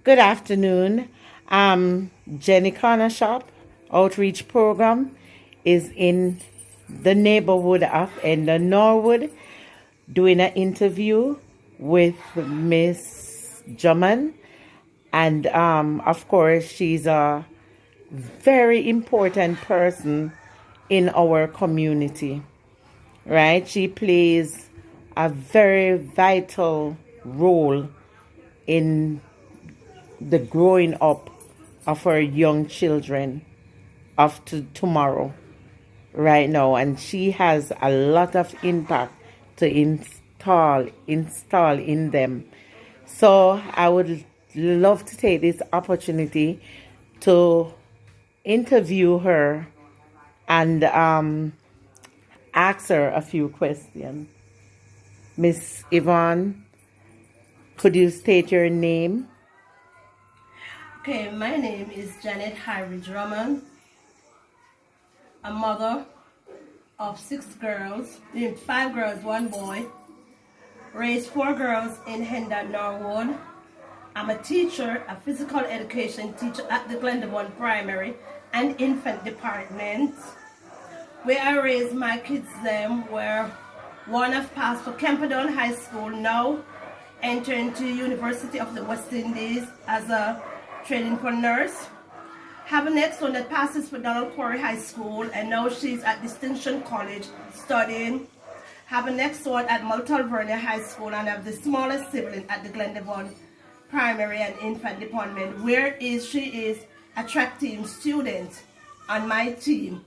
Good afternoon. Jenny Corner Shop Outreach Program is in the neighborhood of Enda Norwood doing an interview with Miss Drummond. And of course, she's a very important person in our community, right? She plays a very vital role in the growing up of our young children of tomorrow right now, and she has a lot of impact to install in them. So I would love to take this opportunity to interview her and ask her a few questions. Miss Yvonne, could you state your name? Okay, my name is Janet Harry Drummond, a mother of 6 girls, 5 girls, 1 boy, raised 4 girls in Hendon, Norwood. I'm a teacher, a physical education teacher at the Glendavon Primary and Infant Department, where I raised my kids where one have passed for Camperdown High School, now entering to University of the West Indies as a training for nurse. Have a next one that passes for Donald Quarry High School, and now she's at Distinction College studying. Have a next one at Maltalvernia High School, and have the smallest sibling at the Glendavon Primary and Infant Department, she is a track team student on my team,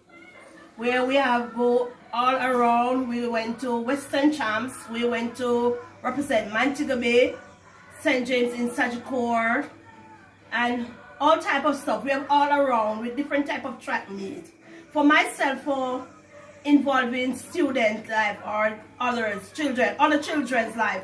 where we have go all around. We went to Western Champs, we went to represent Montego Bay, St. James in Sagicor, and all type of stuff. We have all around with different type of track meets. For myself, for involving student life or other children's life,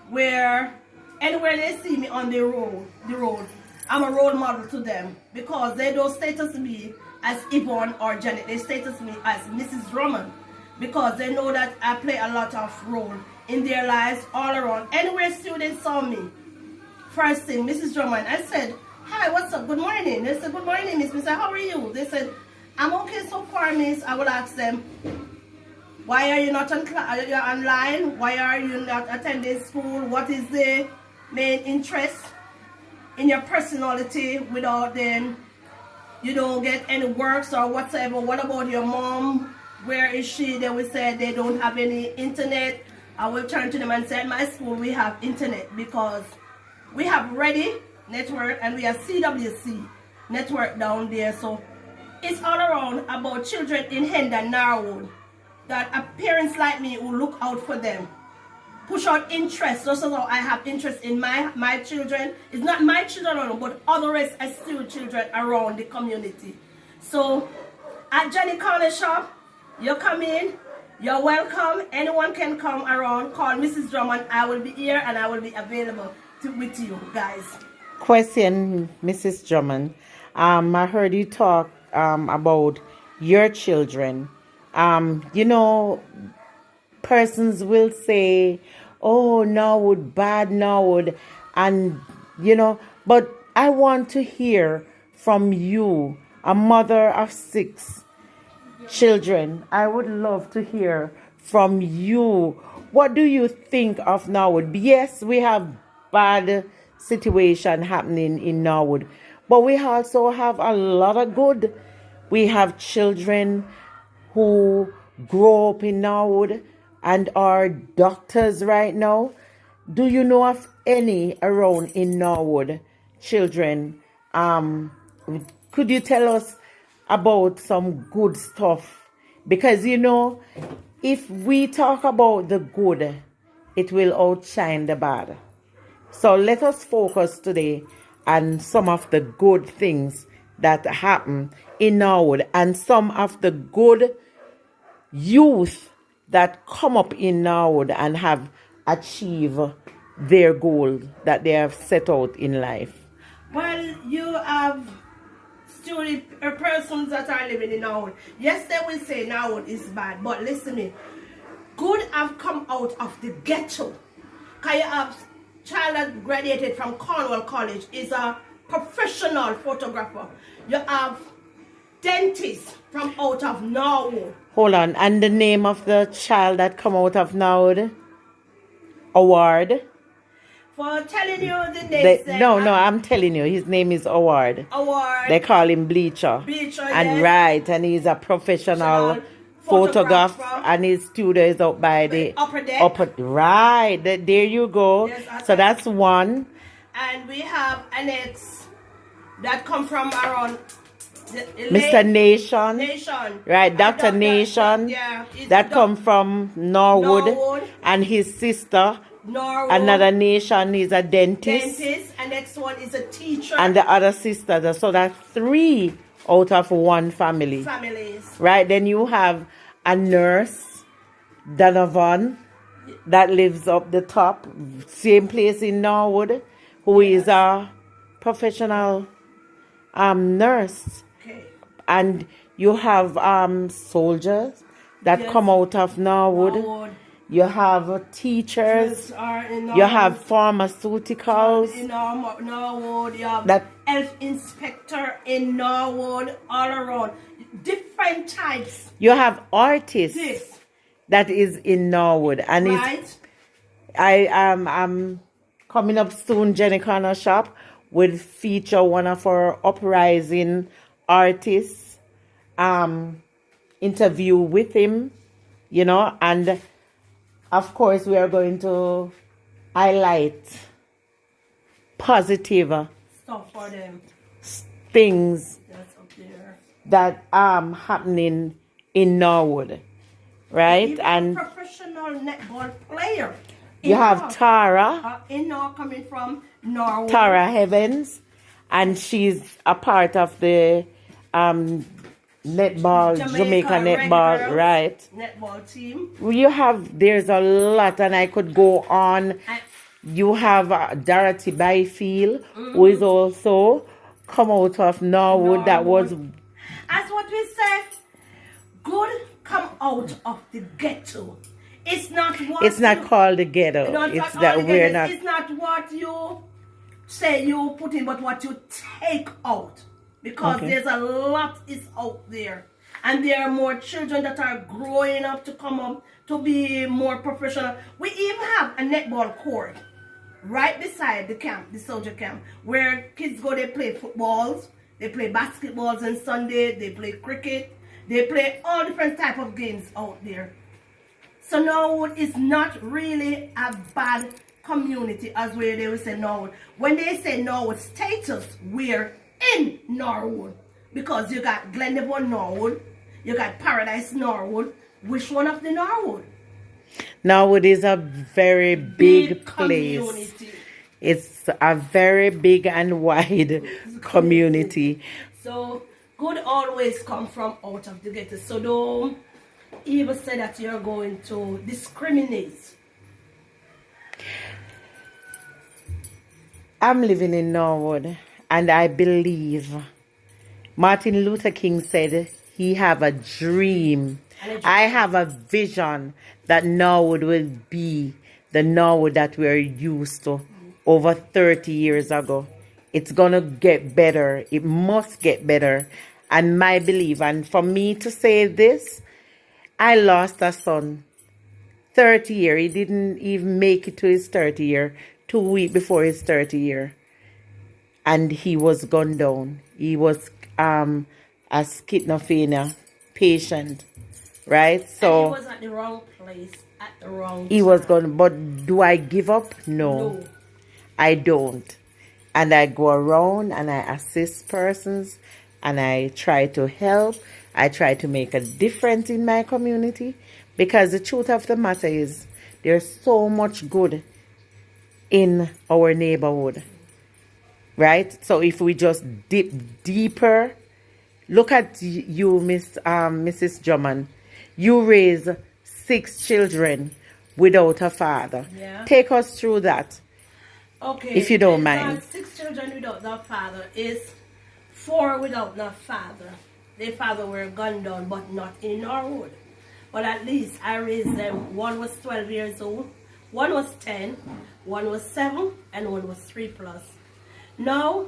where anywhere they see me on the road, I'm a role model to them, because they don't status me as Yvonne or Janet. They status me as Mrs. Drummond, because they know that I play a lot of role in their lives all around. Anywhere students saw me, first thing, Mrs. Drummond, I said, "Hi, what's up? Good morning." They said, "Good morning, Miss." I said, "How are you?" They said, "I'm okay so far, Miss." I will ask them, "Why are you not online? Why are you not attending school? What is the main interest in your personality? Without them, you don't get any works or whatsoever. What about your mom? Where is she?" They will say they don't have any internet. I will turn to them and say, "At my school we have internet, because we have Ready network and we have CWC network down there." So it's all around about children in Hendon, Norwood, that parents like me who look out for them, push out interest. Just as I have interest in my children. It's not my children alone, but other esteemed children around the community. So at Jenny Corner Shop, you come in, you're welcome. Anyone can come around. Call Mrs. Drummond. I will be here and I will be available with you guys. Question, Mrs. Drummond. I heard you talk about your children. Persons will say, "Oh, Norwood, bad Norwood," and but I want to hear from you, a mother of 6 children. I would love to hear from you. What do you think of Norwood? Yes, we have bad situation happening in Norwood, but we also have a lot of good. We have children who grow up in Norwood and are doctors right now. Do you know of any around in Norwood children? Could you tell us about some good stuff? Because if we talk about the good, it will outshine the bad. So let us focus today on some of the good things that happen in Norwood and some of the good youth that come up in Norwood and have achieved their goal that they have set out in life. Well, you have persons that are living in Norwood. Yes, they will say Norwood is bad, but listen to me. Good have come out of the ghetto. Can you have child that graduated from Cornwall College is a professional photographer. You have dentist from out of Norwood. Hold on. And the name of the child that come out of Norwood? Award? For telling you the name. No, I'm telling you. His name is Award. Award. They call him Bleacher. Bleacher, and yes. Right, and he's a professional photographer, and his studio is up by the upper deck. Right, there you go. Yes, so that's one. And we have an ex that come from around Mr. Nation. Right, Dr. Nation. Yeah, that come from Norwood. And his sister. Norwood. Another Nation is a dentist. And next one is a teacher. And the other sister. So that's 3 out of 1 family. Families. Right, then you have a nurse, Donovan, that lives up the top, same place in Norwood, who is a professional nurse. Okay. And you have soldiers that come out of Norwood. You have teachers. You have pharmaceuticals. In Norwood, you have that health inspector in Norwood, all around. Different types. You have artists that is in Norwood, and right. I'm coming up soon. Jenny Corner Shop will feature one of our uprising artists. Interview with him, and of course we are going to highlight positive stuff for them. Things that's up there that happening in Norwood, right? Even and a professional netball player. You have Tara. Coming from Norwood. Tara Evans, and she's a part of the netball, Jamaica netball, right? Netball team. There's a lot, and I could go on. You have Dorothy Byfield, who is also come out of Norwood. That was, as what we say, good come out of the ghetto. It's not what. It's not called the ghetto. It's that we're not. It's not what you say you put in, but what you take out. Because there's a lot is out there. And there are more children that are growing up to come up to be more professional. We even have a netball court right beside the camp, the soldier camp, where kids go, they play footballs, they play basketballs on Sunday, they play cricket, they play all different type of games out there. So Norwood is not really a bad community as where they will say Norwood. When they say Norwood status, we're in Norwood, because you got Glendevon Norwood, you got Paradise Norwood. Which one of the Norwood? Norwood is a very big place. Community. It's a very big and wide community. So good always come from out of the ghetto. So don't even say that you're going to discriminate. I'm living in Norwood. And I believe Martin Luther King said he have a dream. I have a vision that Norwood will be the Norwood that we're used to over 30 years ago. It's going to get better. It must get better. And my belief, and for me to say this, I lost a son 30 years. He didn't even make it to his 30 year, 2 weeks before his 30 year. And he was gunned down. He was a schizophrenia patient, right? So and he was at the wrong place at the wrong time. He was gone. But do I give up? No, I don't. And I go around and I assist persons and I try to help. I try to make a difference in my community, because the truth of the matter is there's so much good in our neighborhood. Right? So if we just dip deeper, look at you, Mrs. Drummond. You raise 6 children without a father. Yeah. Take us through that. Okay. If you don't mind. 6 children without no father is 4 without no father. Their father were gunned down, but not in Norwood. But at least I raised them. One was 12 years old. One was 10, one was 7, and one was 3 plus. Now,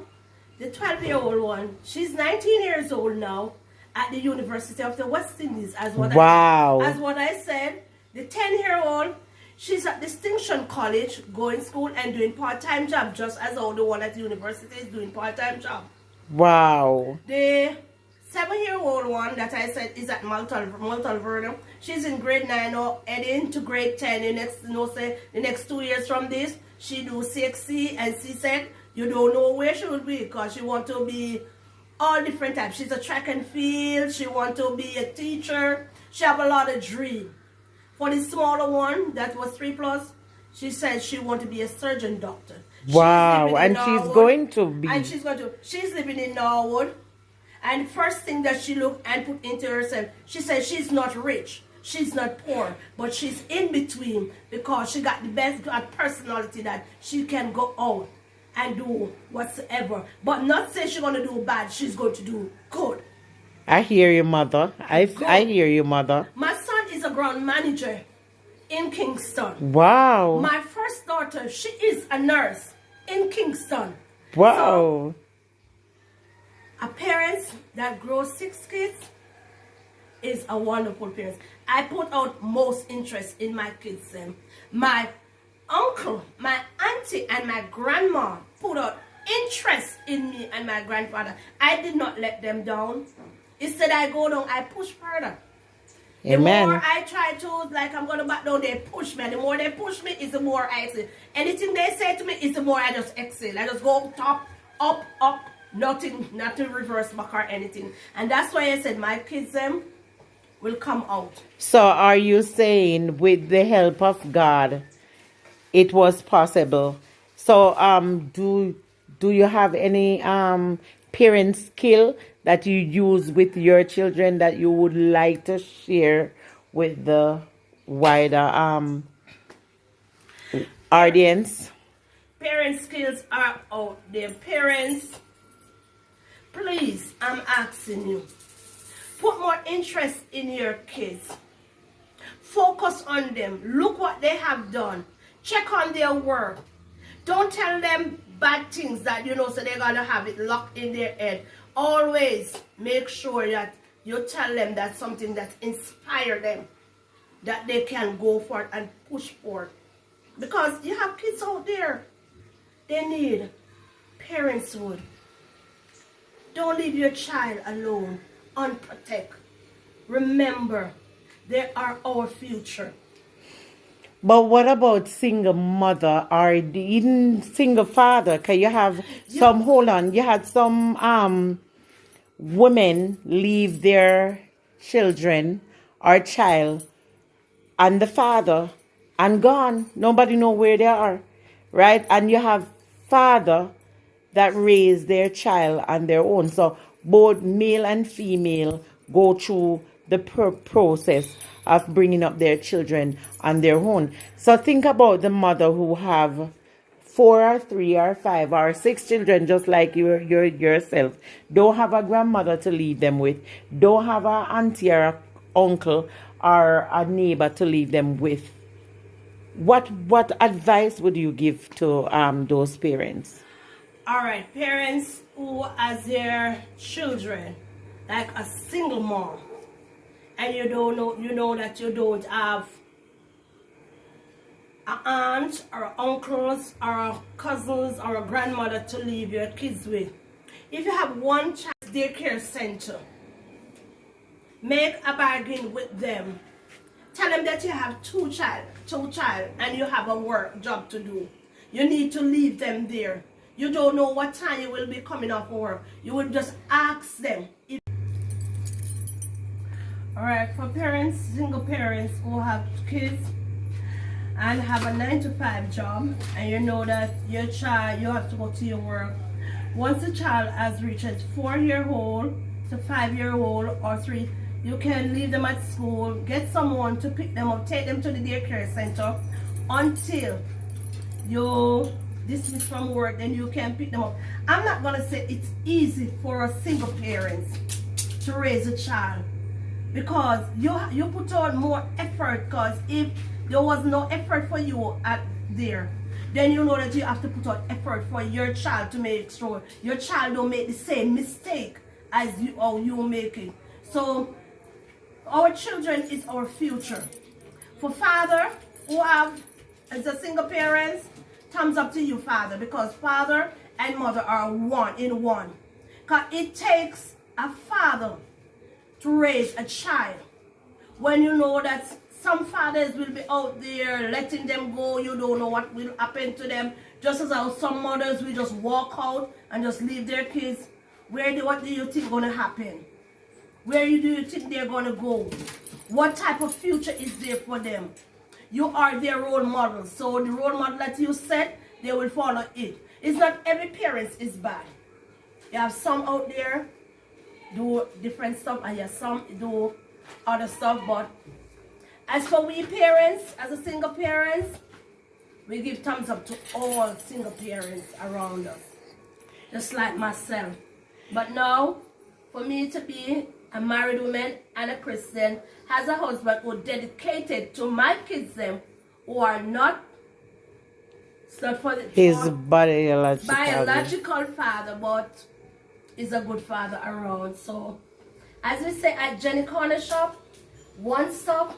the 12-year-old one, she's 19 years old now at the University of the West Indies. Wow. As what I said, the 10-year-old, she's at Distinction College, going school and doing part-time job, just as all the one at the university is doing part-time job. Wow. The 7-year-old one that I said is at Malta Vernon. She's in grade 9 now, heading to grade 10. The next 2 years from this, she do CXC and CSEC. You don't know where she will be because she want to be all different types. She's a track and field. She want to be a teacher. She have a lot of dream. For the smaller one that was 3 plus, she said she want to be a surgeon doctor. Wow, and she's going to be. And she's living in Norwood. And first thing that she looked and put into herself, she said she's not rich, she's not poor, but she's in between because she got the best personality that she can go out and do whatsoever. But not say she's going to do bad, she's going to do good. I hear you, mother. I hear you, mother. My son is a ground manager in Kingston. Wow. My first daughter, she is a nurse in Kingston. Wow. So, a parent that grows 6 kids is a wonderful parent. I put out most interest in my kids. My uncle, my auntie, and my grandma put out interest in me and my grandfather. I did not let them down. Instead, I go down, I push further. Amen. The more I try to, like I'm going to back down, they push me. And the more they push me, is the more I exhale. Anything they say to me, is the more I just exhale. I just go top, up, up. Nothing reverse back or anything. And that's why I said my kids will come out. So are you saying with the help of God it was possible? So do you have any parent skill that you use with your children that you would like to share with the wider audience? Parent skills are out there. Parents, please, I'm asking you, put more interest in your kids. Focus on them. Look what they have done. Check on their work. Don't tell them bad things that you know so they're going to have it locked in their head. Always make sure that you tell them that something that inspires them, that they can go for it and push for it. Because you have kids out there, they need parents would. Don't leave your child alone, unprotected. Remember, they are our future. But what about single mother or even single father? Can you have some, hold on, you had some women leave their children or child and the father and gone. Nobody know where they are, right? And you have father that raise their child on their own. So both male and female go through the process of bringing up their children on their own. So think about the mother who have 4 or 3 or 5 or 6 children just like yourself. Don't have a grandmother to leave them with. Don't have an auntie or a uncle or a neighbor to leave them with. What advice would you give to those parents? All right, parents who has their children, like a single mom, and you know that you don't have an aunt or uncles or cousins or a grandmother to leave your kids with. If you have one child daycare center, make a bargain with them. Tell them that you have two child, and you have a work job to do. You need to leave them there. You don't know what time you will be coming off work. You will just ask them. Alright, for parents, single parents who have kids and have a 9-to-5 job, and you know that your child, you have to go to your work. Once the child has reached 4-year-old to 5-year-old or 3, you can leave them at school, get someone to pick them up, take them to the daycare center until you dismiss from work, then you can pick them up. I'm not going to say it's easy for a single parent to raise a child, because you put on more effort, because if there was no effort for you at there, then you know that you have to put out effort for your child to make sure your child don't make the same mistake as you or you making. So our children is our future. For father who have as a single parents, thumbs up to you, father, because father and mother are one in one. Because it takes a father to raise a child. When you know that some fathers will be out there letting them go, you don't know what will happen to them. Just as how some mothers will just walk out and just leave their kids. What do you think going to happen? Where do you think they're going to go? What type of future is there for them? You are their role model. So the role model that you set, they will follow it. It's not every parent is bad. You have some out there do different stuff and you have some do other stuff. But as for we parents, as a single parents, we give thumbs up to all single parents around us. Just like myself. But now, for me to be a married woman and a Christian, has a husband who dedicated to my kids them who are not, it's not for the His biological father, but is a good father around. So as we say at Jenny Corner Shop, one stop,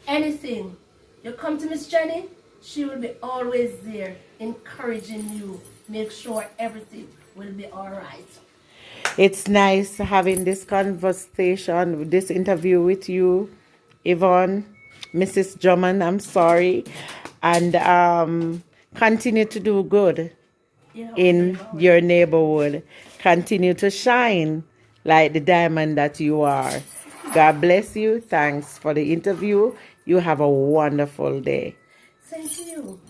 anything. You come to Miss Jenny, she will be always there encouraging you. Make sure everything will be all right. It's nice having this conversation, this interview with you, Yvonne, Mrs. Drummond, I'm sorry. And continue to do good in your neighborhood. Continue to shine like the diamond that you are. God bless you. Thanks for the interview. You have a wonderful day. Thank you.